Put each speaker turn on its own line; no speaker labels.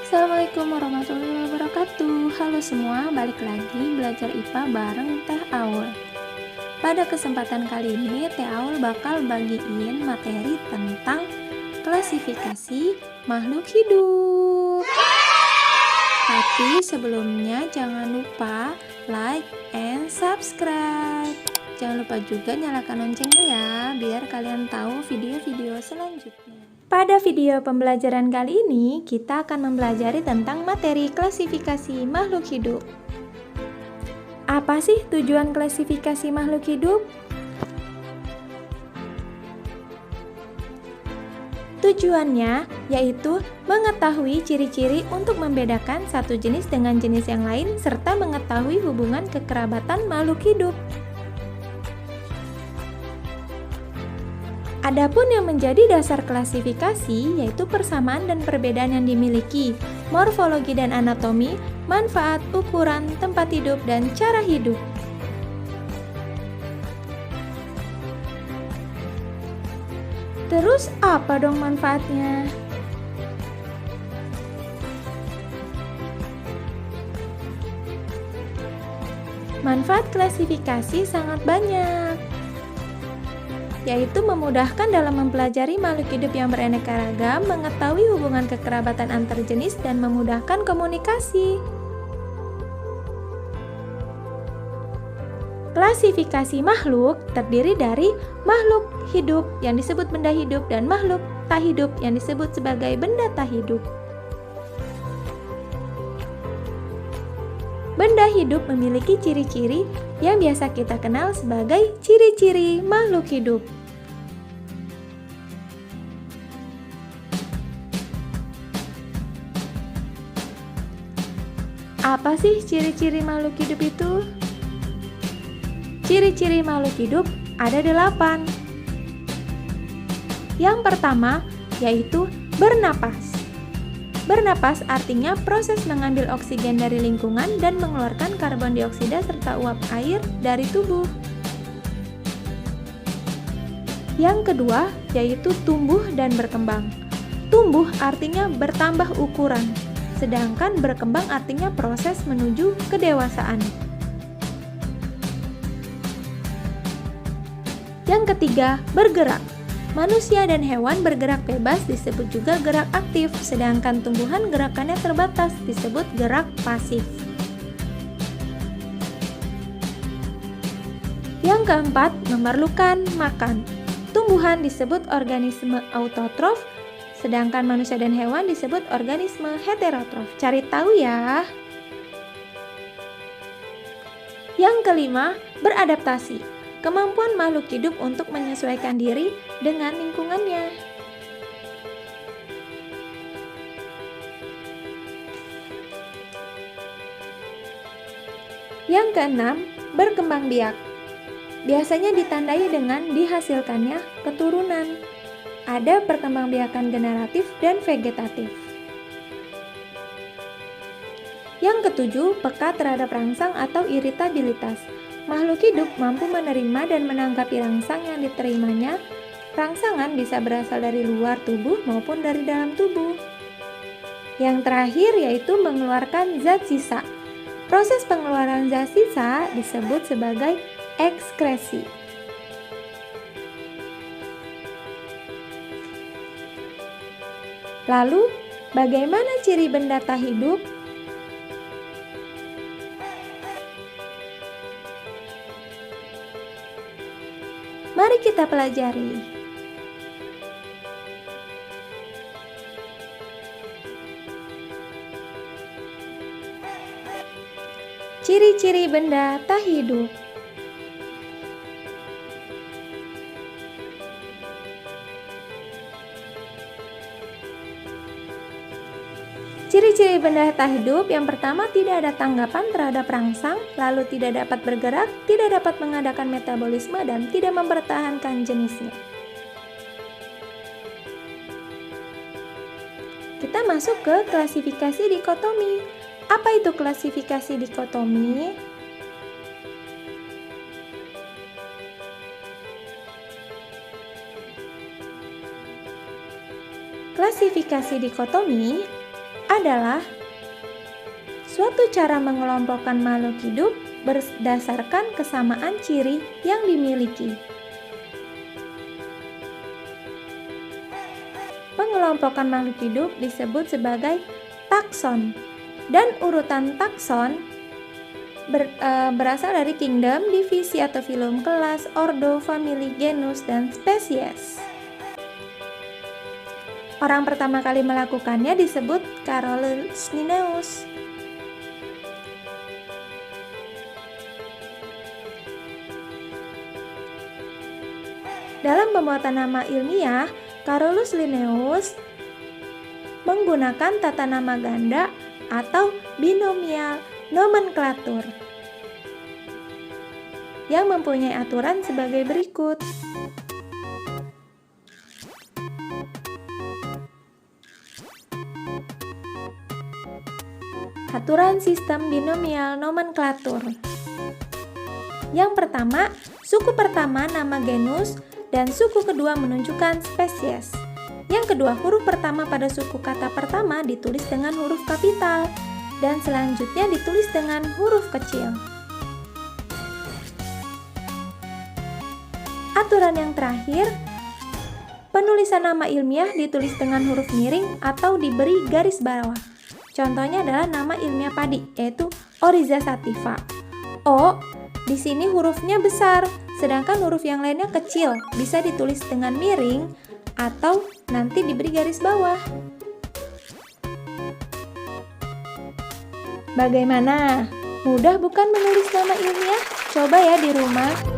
Assalamualaikum warahmatullahi wabarakatuh. Halo semua, balik lagi belajar IPA bareng Teh Aul. Pada kesempatan kali ini, Teh Aul bakal bagiin materi tentang klasifikasi makhluk hidup. Tapi sebelumnya jangan lupa like and subscribe. Jangan lupa juga nyalakan loncengnya ya, biar kalian tahu video-video selanjutnya. Pada video pembelajaran kali ini, kita akan mempelajari tentang materi klasifikasi makhluk hidup. Apa sih tujuan klasifikasi makhluk hidup? Tujuannya yaitu mengetahui ciri-ciri untuk membedakan satu jenis dengan jenis yang lain serta mengetahui hubungan kekerabatan makhluk hidup. Adapun yang menjadi dasar klasifikasi yaitu persamaan dan perbedaan yang dimiliki, morfologi dan anatomi, manfaat, ukuran, tempat hidup, dan cara hidup. Terus apa dong manfaatnya? Manfaat klasifikasi sangat banyak, yaitu memudahkan dalam mempelajari makhluk hidup yang beraneka ragam, mengetahui hubungan kekerabatan antar jenis, dan memudahkan komunikasi. Klasifikasi makhluk terdiri dari makhluk hidup yang disebut benda hidup dan makhluk tak hidup yang disebut sebagai benda tak hidup. Benda hidup memiliki ciri-ciri yang biasa kita kenal sebagai ciri-ciri makhluk hidup. Apa sih ciri-ciri makhluk hidup itu? Ciri-ciri makhluk hidup ada 8. Yang pertama yaitu bernapas. Bernapas artinya proses mengambil oksigen dari lingkungan dan mengeluarkan karbon dioksida serta uap air dari tubuh. Yang kedua yaitu tumbuh dan berkembang. Tumbuh artinya bertambah ukuran, sedangkan berkembang artinya proses menuju kedewasaan. Yang ketiga, bergerak. Manusia dan hewan bergerak bebas disebut juga gerak aktif, sedangkan tumbuhan gerakannya terbatas disebut gerak pasif. Yang keempat, memerlukan makan. Tumbuhan disebut organisme autotrof, sedangkan manusia dan hewan disebut organisme heterotrof. Cari tahu ya. Yang kelima, beradaptasi. Kemampuan makhluk hidup untuk menyesuaikan diri dengan lingkungannya. Yang keenam, berkembang biak. Biasanya ditandai dengan dihasilkannya keturunan. Ada perkembangbiakan generatif dan vegetatif. Yang ketujuh, peka terhadap rangsang atau iritabilitas. Makhluk hidup mampu menerima dan menanggapi rangsang yang diterimanya. Rangsangan bisa berasal dari luar tubuh maupun dari dalam tubuh. Yang terakhir yaitu mengeluarkan zat sisa. Proses pengeluaran zat sisa disebut sebagai ekskresi. Lalu, bagaimana ciri benda tak hidup? Mari kita pelajari. Ciri-ciri benda tak hidup. Ciri-ciri benda tak hidup yang pertama tidak ada tanggapan terhadap rangsang, lalu tidak dapat bergerak, tidak dapat mengadakan metabolisme, dan tidak mempertahankan jenisnya. Kita masuk ke klasifikasi dikotomi. Apa itu klasifikasi dikotomi? Klasifikasi dikotomi adalah suatu cara mengelompokkan makhluk hidup berdasarkan kesamaan ciri yang dimiliki. Pengelompokan makhluk hidup disebut sebagai takson, dan urutan takson berasal dari kingdom, divisi atau filum, kelas, ordo, famili, genus, dan spesies. Orang pertama kali melakukannya disebut Carolus Linnaeus. Dalam pembuatan nama ilmiah, Carolus Linnaeus menggunakan tata nama ganda atau binomial nomenklatur yang mempunyai aturan sebagai berikut. Aturan sistem binomial nomenklatur. Yang pertama, suku pertama nama genus dan suku kedua menunjukkan spesies. Yang kedua, huruf pertama pada suku kata pertama ditulis dengan huruf kapital dan selanjutnya ditulis dengan huruf kecil. Aturan yang terakhir, penulisan nama ilmiah ditulis dengan huruf miring atau diberi garis bawah. Contohnya adalah nama ilmiah padi, yaitu Oryza sativa. O di sini hurufnya besar, sedangkan huruf yang lainnya kecil, bisa ditulis dengan miring atau nanti diberi garis bawah. Bagaimana? Mudah bukan menulis nama ilmiah? Coba ya di rumah.